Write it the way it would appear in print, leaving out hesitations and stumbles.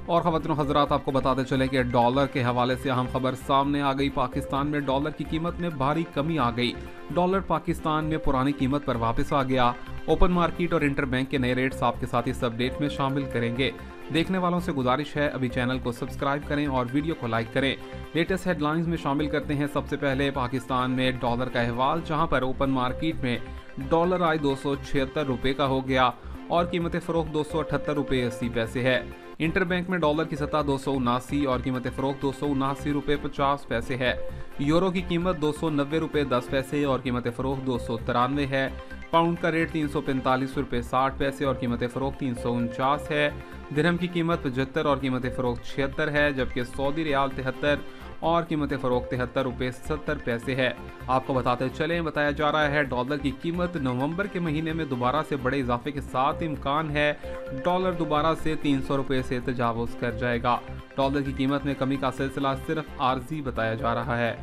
और ख़वातीन हज़रात, आपको बताते चले कि डॉलर के हवाले से अहम खबर सामने आ गई। पाकिस्तान में डॉलर की कीमत में भारी कमी आ गई। डॉलर पाकिस्तान में पुरानी कीमत पर वापस आ गया। ओपन मार्केट और इंटरबैंक के नए रेट्स आपके साथ इस अपडेट में शामिल करेंगे। देखने वालों से गुजारिश है, अभी चैनल को सब्सक्राइब करें और वीडियो को लाइक करें। लेटेस्ट हेडलाइंस में शामिल करते हैं सबसे पहले पाकिस्तान में डॉलर का अहवाल, जहां पर ओपन मार्केट में डॉलर आज 276 रुपये का हो गया और कीमत फ़रोख्त 278 रुपये 80 पैसे है। इंटरबैंक में डॉलर की सतह 279 और कीमत फ़रोख्त 279 रुपये 50 पैसे है। यूरो की कीमत 290 रुपये 10 पैसे और कीमत फ़रोख्त 293 है। पाउंड का रेट 345 रुपये 60 पैसे और कीमत फ़रोख्त 349 है। दिरहम की कीमत 75 और कीमत फ़रोख्त 76 है, जबकि सऊदी रियाल 73 और कीमत फ़रोख्त 73 रुपये 70 पैसे है। आपको बताते चलें, बताया जा रहा है डॉलर की कीमत नवंबर के महीने में दोबारा से बड़े इजाफे के साथ इम्कान है। डॉलर दोबारा से 300 रुपये से तजावुज़ कर जाएगा। डॉलर की कीमत में कमी का सिलसिला सिर्फ आर्जी बताया जा रहा है।